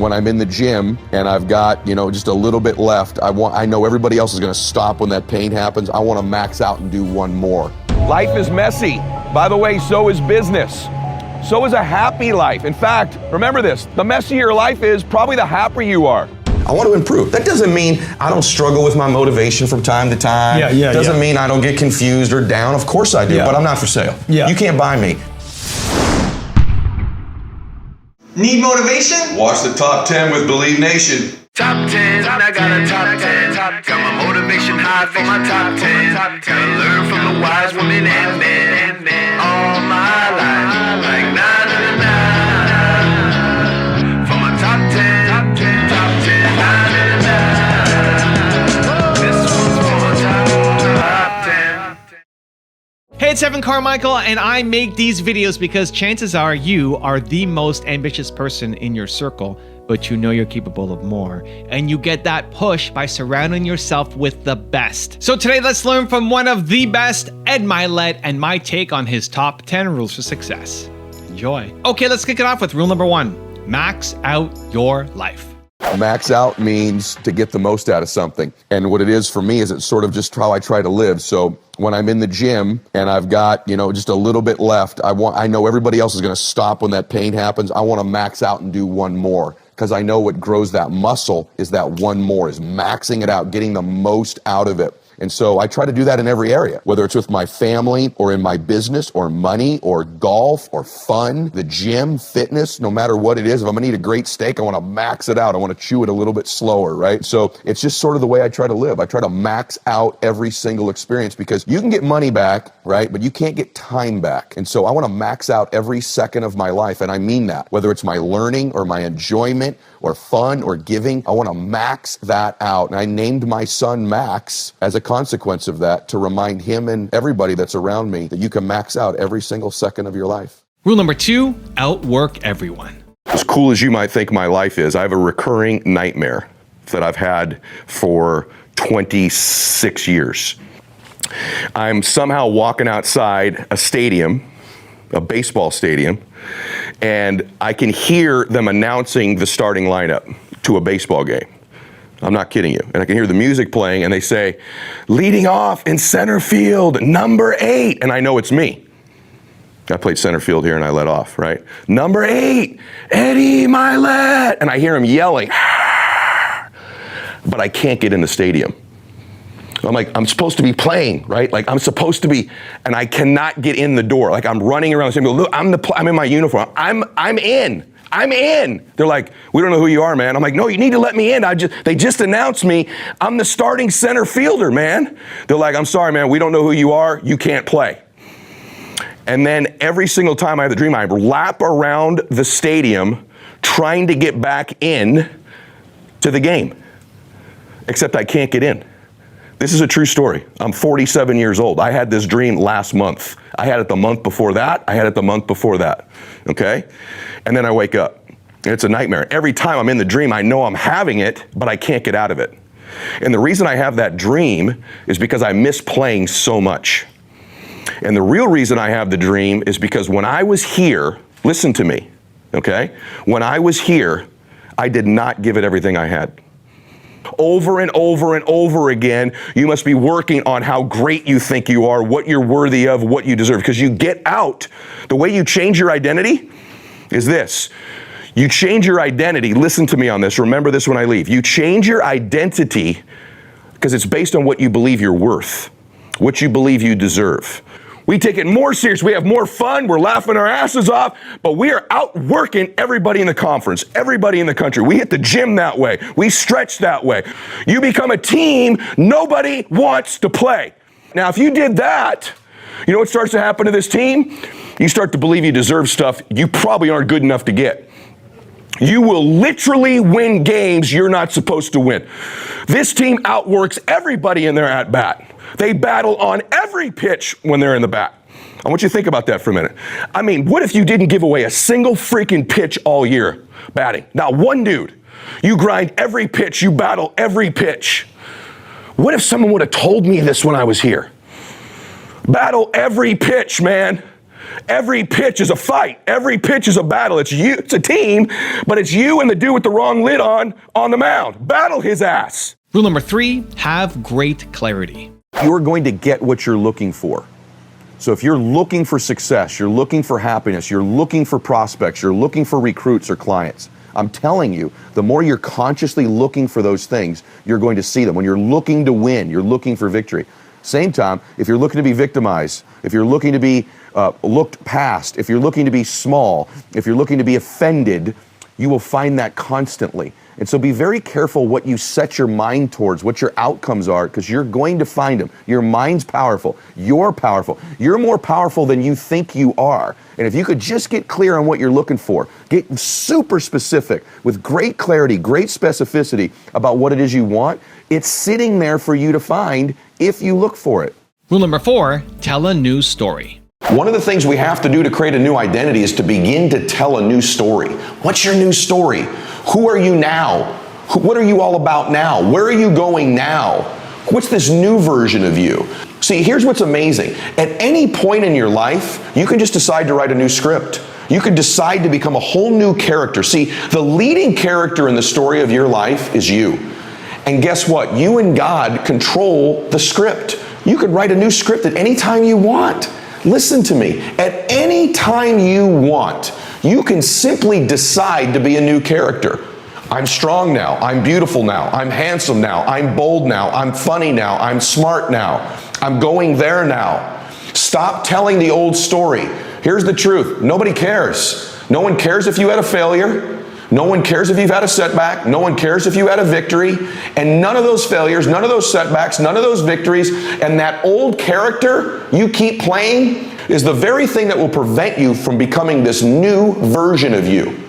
when I'm in the gym and I've got, just a little bit left, I know everybody else is gonna stop when that pain happens. I wanna max out and do one more. Life is messy. By the way, so is business. So is a happy life. In fact, remember this, the messier your life is, probably the happier you are. I want to improve. That doesn't mean I don't struggle with my motivation from time to time. Doesn't mean I don't get confused or down. Of course I do, but I'm not for sale. You can't buy me. Need motivation? Watch the Top 10 with Believe Nation. Top 10, I got a top 10. Got my motivation high for my top 10. Gotta learn from the wise women and men all my life. Like na na na na. For my top 10, top 10, top 10, na na na na. This one's for my top 10. Hey, it's Evan Carmichael, and I make these videos because chances are you are the most ambitious person in your circle, but you know you're capable of more. And you get that push by surrounding yourself with the best. So today, let's learn from one of the best, Ed Mylett, and my take on his top 10 rules for success. Enjoy. Okay, let's kick it off with rule number 1. Max out your life. Max out means to get the most out of something. And what it is for me is it's sort of just how I try to live. So when I'm in the gym and I've got, just a little bit left, I know everybody else is going to stop when that pain happens. I want to max out and do one more. Because I know what grows that muscle is that one more, is maxing it out, getting the most out of it. And so I try to do that in every area, whether it's with my family or in my business or money or golf or fun, the gym, fitness, no matter what it is. If I'm gonna eat a great steak, I wanna max it out. I wanna chew it a little bit slower, right? So it's just sort of the way I try to live. I try to max out every single experience because you can get money back, right? But you can't get time back. And so I wanna max out every second of my life. And I mean that, whether it's my learning or my enjoyment or fun or giving, I wanna max that out. And I named my son Max as a consequence of that to remind him and everybody that's around me that you can max out every single second of your life. Rule number 2, outwork everyone. As cool as you might think my life is, I have a recurring nightmare that I've had for 26 years. I'm somehow walking outside a stadium, a baseball stadium, and I can hear them announcing the starting lineup to a baseball game. I'm not kidding you. And I can hear the music playing and they say, leading off in center field, number 8. And I know it's me. I played center field here and I led off, right? Number 8, Ed Mylett. And I hear him yelling, but I can't get in the stadium. I'm like, I'm supposed to be playing, right? Like I'm supposed to be, and I cannot get in the door. Like I'm running around the stadium. Look, I'm in my uniform. I'm in. They're like, we don't know who you are, man. I'm like, no, you need to let me in. They just announced me. I'm the starting center fielder, man. They're like, I'm sorry, man. We don't know who you are. You can't play. And then every single time I have the dream, I lap around the stadium trying to get back in to the game. Except I can't get in. This is a true story. I'm 47 years old. I had this dream last month. I had it the month before that. I had it the month before that. Okay? And then I wake up. And it's a nightmare. Every time I'm in the dream, I know I'm having it, but I can't get out of it. And the reason I have that dream is because I miss playing so much. And the real reason I have the dream is because when I was here, listen to me, okay? When I was here, I did not give it everything I had. Over and over and over again, you must be working on how great you think you are, what you're worthy of, what you deserve. Because you get out, the way you change your identity is this. You change your identity, listen to me on this, remember this when I leave. You change your identity because it's based on what you believe you're worth, what you believe you deserve. We take it more serious. We have more fun. We're laughing our asses off, but we are outworking everybody in the conference, everybody in the country. We hit the gym that way. We stretch that way. You become a team nobody wants to play. Now, if you did that, you know what starts to happen to this team? You start to believe you deserve stuff you probably aren't good enough to get. You will literally win games you're not supposed to win. This team outworks everybody in their at-bat. They battle on every pitch when they're in the bat. I want you to think about that for a minute. I mean, what if you didn't give away a single freaking pitch all year batting? Not one dude. You grind every pitch, you battle every pitch. What if someone would have told me this when I was here? Battle every pitch, man. Every pitch is a fight. Every pitch is a battle. It's you, it's a team, but it's you and the dude with the wrong lid on the mound. Battle his ass. Rule number 3, have great clarity. You're going to get what you're looking for. So if you're looking for success, you're looking for happiness, you're looking for prospects, you're looking for recruits or clients, I'm telling you, the more you're consciously looking for those things, you're going to see them. When you're looking to win, you're looking for victory. Same time, if you're looking to be victimized, if you're looking to be looked past, if you're looking to be small, if you're looking to be offended, you will find that constantly. And so be very careful what you set your mind towards, what your outcomes are, because you're going to find them. Your mind's powerful. You're powerful. You're more powerful than you think you are. And if you could just get clear on what you're looking for, get super specific with great clarity, great specificity about what it is you want, it's sitting there for you to find if you look for it. Rule number 4, tell a new story. One of the things we have to do to create a new identity is to begin to tell a new story. What's your new story? Who are you now? What are you all about now? Where are you going now? What's this new version of you? See, here's what's amazing. At any point in your life, you can just decide to write a new script. You could decide to become a whole new character. See, the leading character in the story of your life is you. And guess what? You and God control the script. You could write a new script at any time you want. Listen to me. At any time you want, you can simply decide to be a new character. I'm strong now. I'm beautiful now. I'm handsome now. I'm bold now. I'm funny now. I'm smart now. I'm going there now. Stop telling the old story. Here's the truth. Nobody cares. No one cares if you had a failure. No one cares if you've had a setback. No one cares if you had a victory. And none of those failures, none of those setbacks, none of those victories, and that old character you keep playing is the very thing that will prevent you from becoming this new version of you.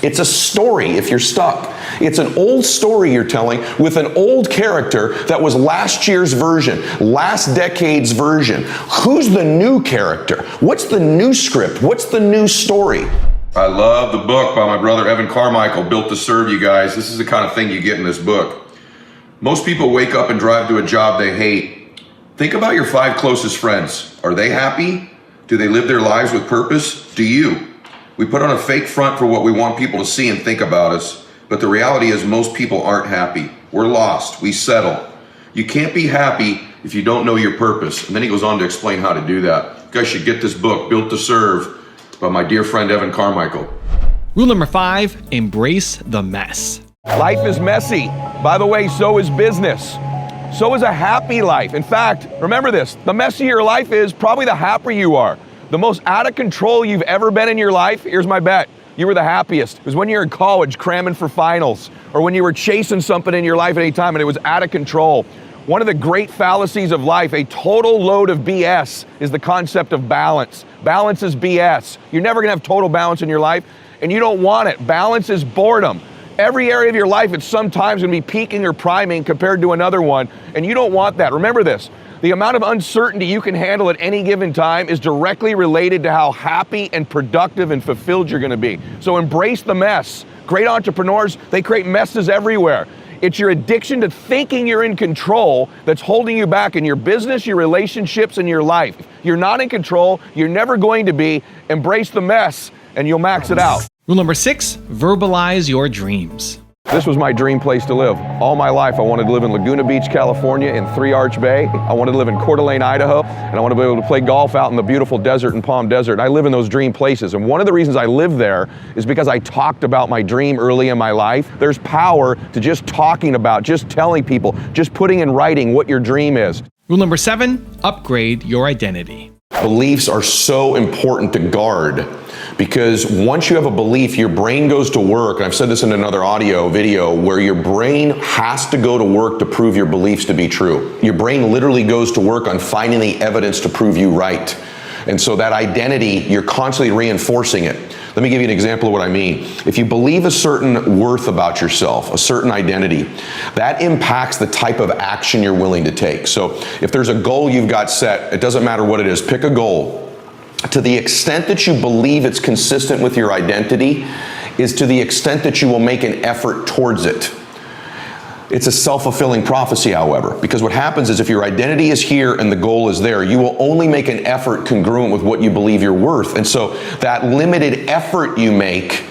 It's a story if you're stuck. It's an old story you're telling with an old character that was last year's version, last decade's version. Who's the new character? What's the new script? What's the new story? I love the book by my brother Evan Carmichael, Built to Serve You Guys. This is the kind of thing you get in this book. Most people wake up and drive to a job they hate. Think about your 5 closest friends. Are they happy? Do they live their lives with purpose? Do you? We put on a fake front for what we want people to see and think about us, but the reality is most people aren't happy. We're lost. We settle. You can't be happy if you don't know your purpose. And then he goes on to explain how to do that. You guys should get this book, Built to Serve, by my dear friend Evan Carmichael. Rule number 5, embrace the mess. Life is messy. By the way, so is business. So is a happy life. In fact, remember this, the messier your life is, probably the happier you are. The most out of control you've ever been in your life, here's my bet, you were the happiest. It was when you were in college cramming for finals, or when you were chasing something in your life at any time and it was out of control. One of the great fallacies of life, a total load of BS, is the concept of balance. Balance is BS. You're never gonna have total balance in your life, and you don't want it. Balance is boredom. Every area of your life, it's sometimes gonna be peaking or priming compared to another one, and you don't want that. Remember this, the amount of uncertainty you can handle at any given time is directly related to how happy and productive and fulfilled you're gonna be. So embrace the mess. Great entrepreneurs, they create messes everywhere. It's your addiction to thinking you're in control that's holding you back in your business, your relationships, and your life. You're not in control, you're never going to be. Embrace the mess, and you'll max it out. Rule number 6, verbalize your dreams. This was my dream place to live. All my life, I wanted to live in Laguna Beach, California, in Three Arch Bay. I wanted to live in Coeur d'Alene, Idaho, and I wanted to be able to play golf out in the beautiful desert in Palm Desert. I live in those dream places, and one of the reasons I live there is because I talked about my dream early in my life. There's power to just talking about, just telling people, just putting in writing what your dream is. Rule number 7, upgrade your identity. Beliefs are so important to guard because once you have a belief, your brain goes to work, and I've said this in another audio video, where your brain has to go to work to prove your beliefs to be true. Your brain literally goes to work on finding the evidence to prove you right. And so that identity, you're constantly reinforcing it. Let me give you an example of what I mean. If you believe a certain worth about yourself, a certain identity, that impacts the type of action you're willing to take. So if there's a goal you've got set, it doesn't matter what it is, pick a goal. To the extent that you believe it's consistent with your identity is to the extent that you will make an effort towards it. It's a self-fulfilling prophecy, however, because what happens is if your identity is here and the goal is there, you will only make an effort congruent with what you believe you're worth. And so that limited effort you make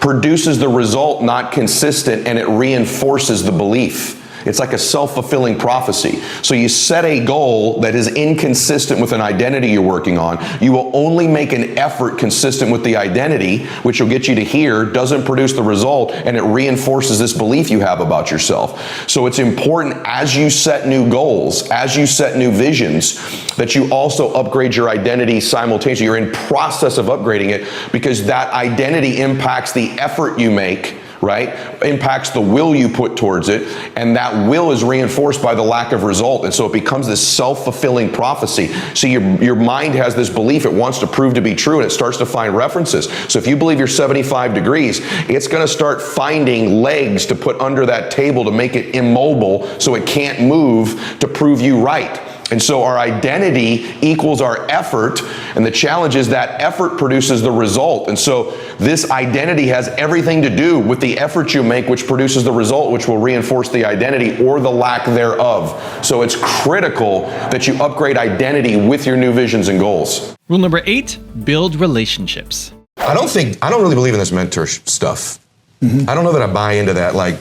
produces the result not consistent, and it reinforces the belief. It's like a self-fulfilling prophecy. So you set a goal that is inconsistent with an identity you're working on. You will only make an effort consistent with the identity, which will get you to here, doesn't produce the result, and it reinforces this belief you have about yourself. So it's important as you set new goals, as you set new visions, that you also upgrade your identity simultaneously. You're in process of upgrading it, because that identity impacts the effort you make, right? Impacts the will you put towards it, and that will is reinforced by the lack of result. And so it becomes this self-fulfilling prophecy. So your mind has this belief it wants to prove to be true, and it starts to find references. So if you believe you're 75 degrees, it's going to start finding legs to put under that table to make it immobile so it can't move to prove you right. And so our identity equals our effort, and the challenge is that effort produces the result. And so this identity has everything to do with the effort you make, which produces the result, which will reinforce the identity or the lack thereof. So it's critical that you upgrade identity with your new visions and goals. Rule number 8, build relationships. I don't really believe in this mentor stuff. I don't know that I buy into that. Like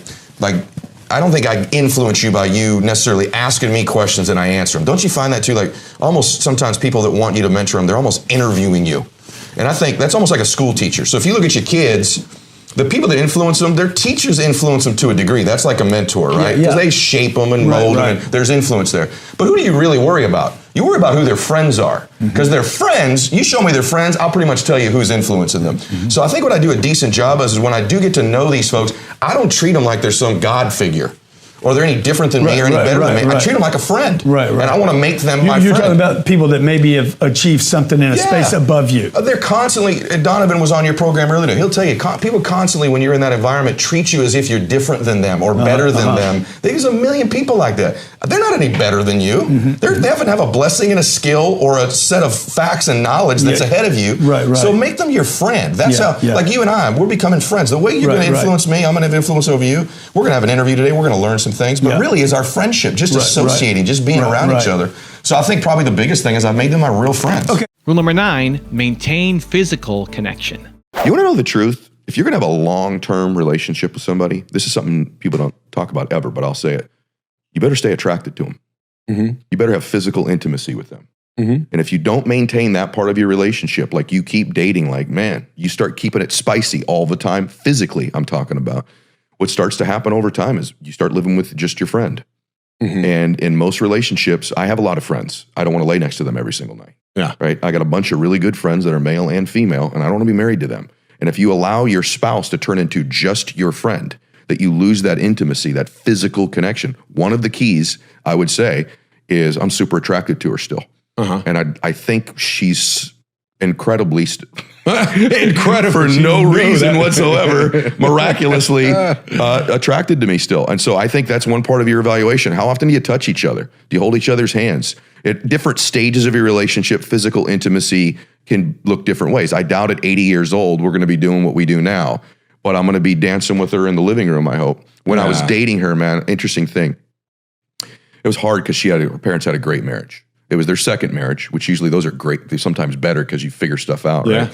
I don't think I influence you by you necessarily asking me questions and I answer them. Don't you find that too? Like almost sometimes people that want you to mentor them, they're almost interviewing you. And I think that's almost like a school teacher. So if you look at your kids, the people that influence them, their teachers influence them to a degree. That's like a mentor, right? Because they shape them and mold them, and there's influence there. But who do you really worry about? You worry about who their friends are. Because their friends, you show me their friends, I'll pretty much tell you who's influencing them. So I think what I do a decent job is when I do get to know these folks, I don't treat them like they're some God figure, or they're any different than me or any better than me. I treat them like a friend. And I want to make them my friend. You're talking about people that maybe have achieved something in a space above you. They're constantly, Donovan was on your program earlier, he'll tell you, people constantly, when you're in that environment, treat you as if you're different than them or better than them. There's a million people like that. They're not any better than you. They haven't have a blessing and a skill or a set of facts and knowledge that's ahead of you. So make them your friend. That's how, like you and I, we're becoming friends. The way you're going to influence me, I'm going to have influence over you. We're going to have an interview today. We're going to learn some things, but really is our friendship, just associating, just being around each other. So I think probably the biggest thing is I've made them my real friends. Rule number 9, maintain physical connection. You want to know the truth? If you're going to have a long-term relationship with somebody, this is something people don't talk about ever, but I'll say it. You better stay attracted to them. You better have physical intimacy with them. And if you don't maintain that part of your relationship, like you keep dating, like, man, you start keeping it spicy all the time, physically, I'm talking about. What starts to happen over time is you start living with just your friend. And in most relationships, I have a lot of friends. I don't want to lay next to them every single night. Right? I got a bunch of really good friends that are male and female, and I don't want to be married to them. And if you allow your spouse to turn into just your friend, that you lose that intimacy, that physical connection. One of the keys, I would say, is I'm super attracted to her still. And I think she's incredibly for no reason whatsoever, miraculously attracted to me still. And so I think that's one part of your evaluation. How often do you touch each other? Do you hold each other's hands? At different stages of your relationship, physical intimacy can look different ways. I doubt at 80 years old, we're going to be doing what we do now, but I'm going to be dancing with her in the living room, I hope. When I was dating her, man, interesting thing. It was hard because her parents had a great marriage. It was their second marriage, which usually those are great. They're sometimes better because you figure stuff out, right?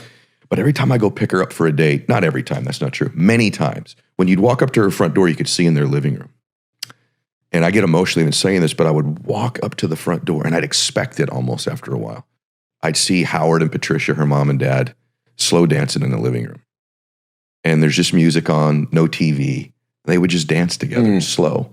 But every time I go pick her up for a date, not every time, that's not true. Many times, when you'd walk up to her front door, you could see in their living room. And I get emotional even saying this, but I would walk up to the front door and I'd expect it almost after a while. I'd see Howard and Patricia, her mom and dad, slow dancing in the living room. And there's just music on, no TV. They would just dance together, slow.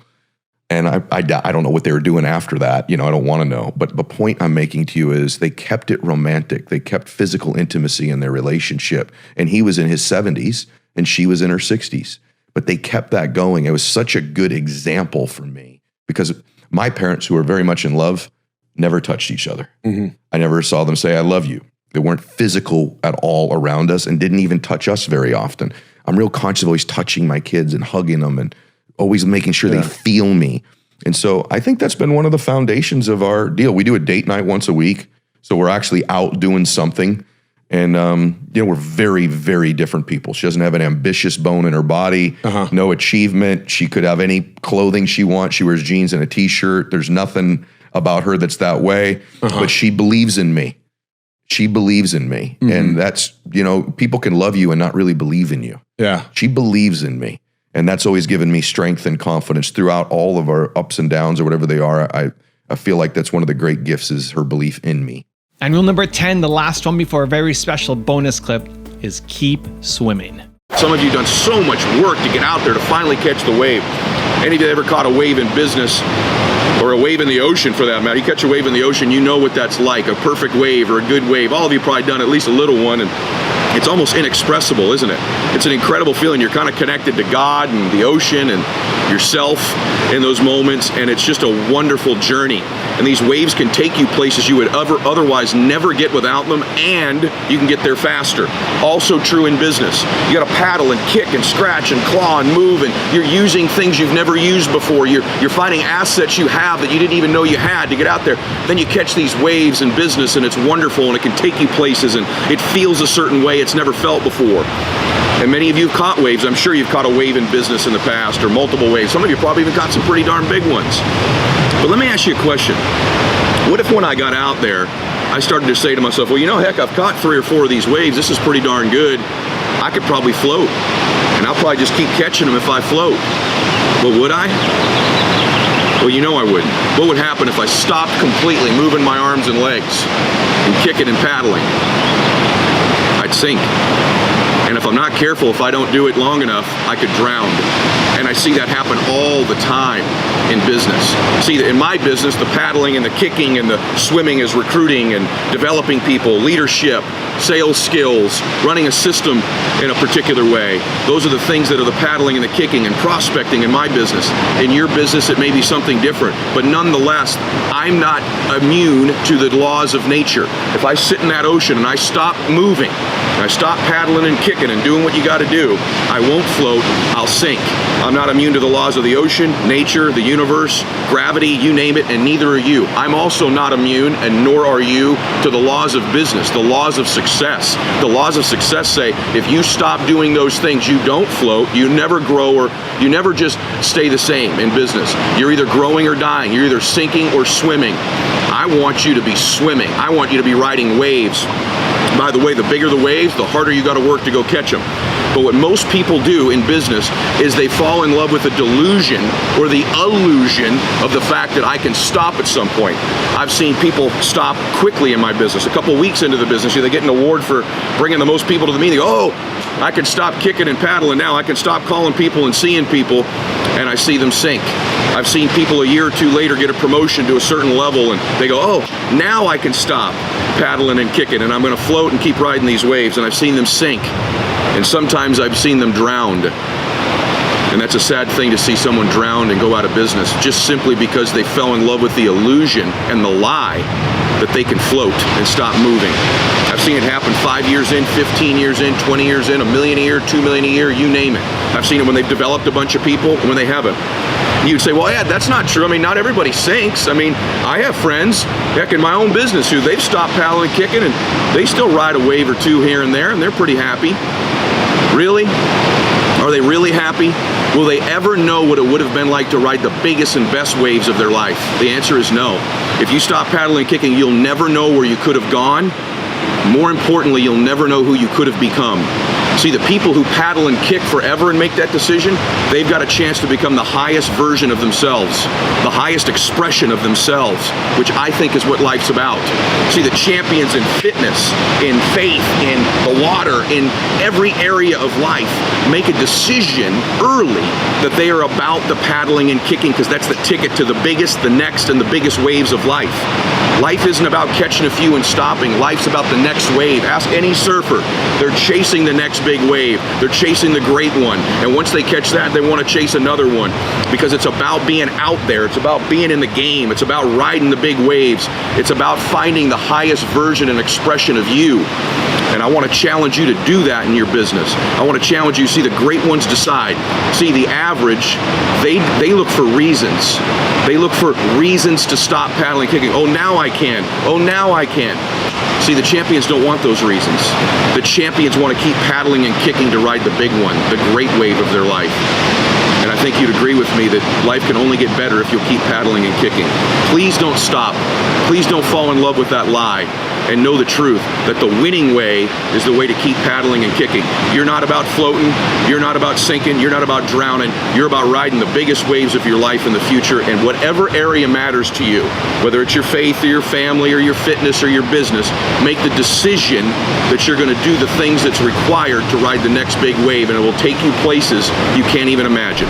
And I don't know what they were doing after that. You know, I don't want to know. But the point I'm making to you is they kept it romantic. They kept physical intimacy in their relationship. And he was in his 70s and she was in her 60s. But they kept that going. It was such a good example for me because my parents, who were very much in love, never touched each other. I never saw them say, I love you. They weren't physical at all around us and didn't even touch us very often. I'm real conscious of always touching my kids and hugging them and always making sure they feel me. And so I think that's been one of the foundations of our deal. We do a date night once a week. So we're actually out doing something. And, we're very, very different people. She doesn't have an ambitious bone in her body, no achievement. She could have any clothing she wants. She wears jeans and a t-shirt. There's nothing about her that's that way, but she believes in me. She believes in me. And that's, people can love you and not really believe in you. Yeah. She believes in me. And that's always given me strength and confidence throughout all of our ups and downs or whatever they are. I feel like that's one of the great gifts is her belief in me. And rule number 10, the last one before a very special bonus clip, is keep swimming. Some of you done so much work to get out there to finally catch the wave. Any of you ever caught a wave in business or a wave in the ocean for that matter? You catch a wave in the ocean, you know what that's like, a perfect wave or a good wave. All of you probably done at least a little one, and it's almost inexpressible, isn't it? It's an incredible feeling. You're kind of connected to God and the ocean and yourself in those moments, and it's just a wonderful journey. And these waves can take you places you would otherwise never get without them, and you can get there faster. Also true in business. You got to paddle and kick and scratch and claw and move, and you're using things you've never used before. You're finding assets you have that you didn't even know you had to get out there. Then you catch these waves in business, and it's wonderful, and it can take you places, and it feels a certain way it's never felt before. And many of you have caught waves. I'm sure you've caught a wave in business in the past, or multiple waves. Some of you probably even caught some pretty darn big ones. But let me ask you a question. What if when I got out there, I started to say to myself, well, heck, I've caught 3 or 4 of these waves. This is pretty darn good. I could probably float. And I'll probably just keep catching them if I float. But would I? Well, I wouldn't. What would happen if I stopped completely moving my arms and legs and kicking and paddling? I'd sink. And if I'm not careful, if I don't do it long enough, I could drown. And I see that happen all the time in business. See, in my business, the paddling and the kicking and the swimming is recruiting and developing people, leadership, sales skills, running a system in a particular way. Those are the things that are the paddling and the kicking and prospecting in my business. In your business, it may be something different. But nonetheless, I'm not immune to the laws of nature. If I sit in that ocean and I stop moving, and I stop paddling and kicking and doing what you got to do, I won't float, I'll sink. I'm not immune to the laws of the ocean, nature, the universe, gravity, you name it, and neither are you. I'm also not immune, and nor are you, to the laws of business, the laws of success. The laws of success say if you stop doing those things, you don't float, you never grow, or you never just stay the same in business. You're either growing or dying. You're either sinking or swimming. I want you to be swimming. I want you to be riding waves. By the way, the bigger the waves, the harder you got to work to go catch them. But what most people do in business is they fall in love with the delusion or the illusion of the fact that I can stop at some point. I've seen people stop quickly in my business. A couple weeks into the business, they get an award for bringing the most people to the meeting. They go, oh, I can stop kicking and paddling now. I can stop calling people and seeing people, and I see them sink. I've seen people a year or two later get a promotion to a certain level, and they go, oh, now I can stop paddling and kicking, and I'm going to float and keep riding these waves, and I've seen them sink. And sometimes I've seen them drowned. And that's a sad thing to see someone drowned and go out of business just simply because they fell in love with the illusion and the lie that they can float and stop moving. I've seen it happen 5 years in, 15 years in, 20 years in, $1 million a year, $2 million a year, you name it. I've seen it when they've developed a bunch of people and when they haven't. You'd say, well, Ed, that's not true. I mean, not everybody sinks. I mean, I have friends, heck, in my own business who they've stopped paddling and kicking and they still ride a wave or two here and there and they're pretty happy. Really? Are they really happy? Will they ever know what it would have been like to ride the biggest and best waves of their life? The answer is no. If you stop paddling and kicking, you'll never know where you could have gone. More importantly, you'll never know who you could have become. See, the people who paddle and kick forever and make that decision, they've got a chance to become the highest version of themselves, the highest expression of themselves, which I think is what life's about. See, the champions in fitness, in faith, in the water, in every area of life, make a decision early that they are about the paddling and kicking because that's the ticket to the biggest, the next, and the biggest waves of life. Life isn't about catching a few and stopping. Life's about the next wave. Ask any surfer. They're chasing the next big wave. They're chasing the great one. And once they catch that, they want to chase another one because it's about being out there. It's about being in the game. It's about riding the big waves. It's about finding the highest version and expression of you. And And I want to challenge you to do that in your business. I want to challenge you to see the great ones decide. See, the average, they look for reasons. They look for reasons to stop paddling and kicking. Oh, now I can. Oh, now I can. See, the champions don't want those reasons. The champions want to keep paddling and kicking to ride the big one, the great wave of their life. And I think you'd agree with me that life can only get better if you'll keep paddling and kicking. Please don't stop. Please don't fall in love with that lie, and know the truth that the winning way is the way to keep paddling and kicking. You're not about floating. You're not about sinking. You're not about drowning. You're about riding the biggest waves of your life in the future, and whatever area matters to you, whether it's your faith or your family or your fitness or your business, make the decision that you're going to do the things that's required to ride the next big wave, and it will take you places you can't even imagine.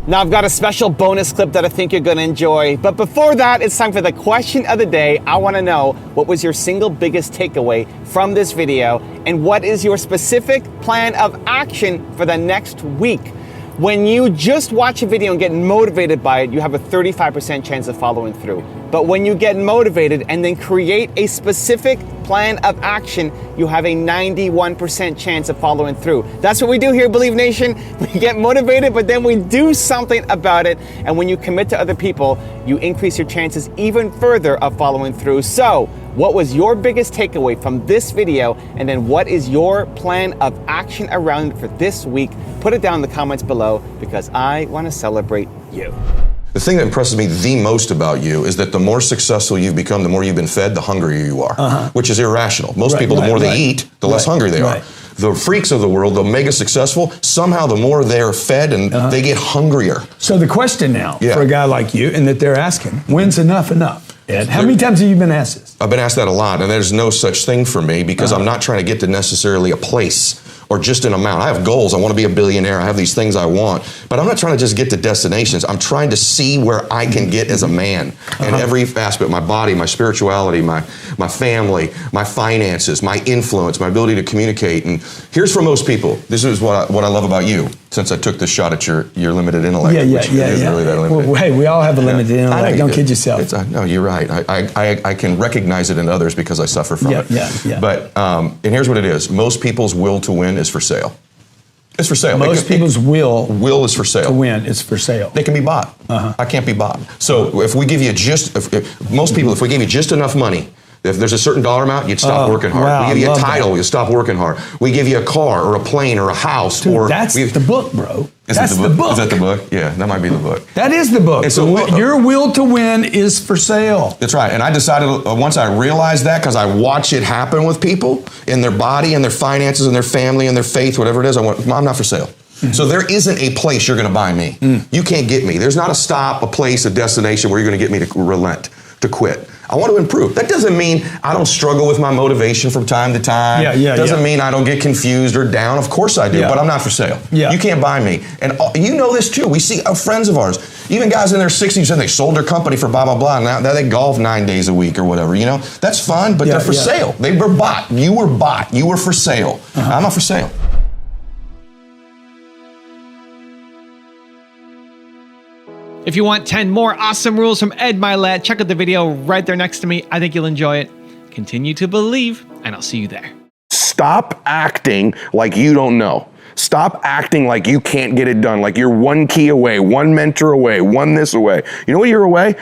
Now I've got a special bonus clip that I think you're gonna enjoy. But before that, it's time for the question of the day. I wanna know, what was your single biggest takeaway from this video? And what is your specific plan of action for the next week? When you just watch a video and get motivated by it, you have a 35% chance of following through. But when you get motivated and then create a specific plan of action, you have a 91% chance of following through. That's what we do here, Believe Nation. We get motivated, but then we do something about it. And when you commit to other people, you increase your chances even further of following through. So, what was your biggest takeaway from this video? And then what is your plan of action around it for this week? Put it down in the comments below, because I want to celebrate you. The thing that impresses me the most about you is that the more successful you've become, the more you've been fed, the hungrier you are, which is irrational. Most people, the more they eat, the less hungry they are. The freaks of the world, the mega successful, somehow the more they're fed and they get hungrier. So the question now for a guy like you, and that they're asking, when's enough enough? Ed, how many times have you been asked this? I've been asked that a lot, and there's no such thing for me because I'm not trying to get to necessarily a place or just an amount. I have goals. I want to be a billionaire. I have these things I want, but I'm not trying to just get to destinations. I'm trying to see where I can get as a man in every aspect, my body, my spirituality, my family, my finances, my influence, my ability to communicate. And here's for most people, this is what I love about you, since I took this shot at your limited intellect. Which isn't really that limited. Well, hey, we all have a limited intellect. Don't kid yourself. No, you're right. I can recognize it in others because I suffer from it. But, and here's what it is. Most people's will to win is for sale. It's for sale. Most people's will is for sale. To win is for sale. They can be bought. I can't be bought. So if we give you if we gave you just enough money, if there's a certain dollar amount, you'd stop working hard. Wow, we give you a title, you'd stop working hard. We give you a car or a plane or a house. Dude, that's the book, bro. That's the book. Is that the book? Yeah, that might be the book. That is the book. And so your will to win is for sale. That's right. And I decided once I realized that, because I watch it happen with people in their body and their finances and their family and their faith, whatever it is, I'm not for sale. So there isn't a place you're going to buy me. You can't get me. There's not a stop, a place, a destination where you're going to get me to relent, to quit. I want to improve. That doesn't mean I don't struggle with my motivation from time to time. Doesn't mean I don't get confused or down. Of course I do, but I'm not for sale. You can't buy me. And you know this too. We see friends of ours, even guys in their 60s, said they sold their company for blah, blah, blah. And now they golf 9 days a week or whatever. You know, that's fun, but they're for sale. They were bought. You were bought. You were for sale. I'm not for sale. If you want 10 more awesome rules from Ed Mylett, check out the video right there next to me. I think you'll enjoy it. Continue to believe, and I'll see you there. Stop acting like you don't know. Stop acting like you can't get it done, like you're one key away, one mentor away, one this away. You know what you're away?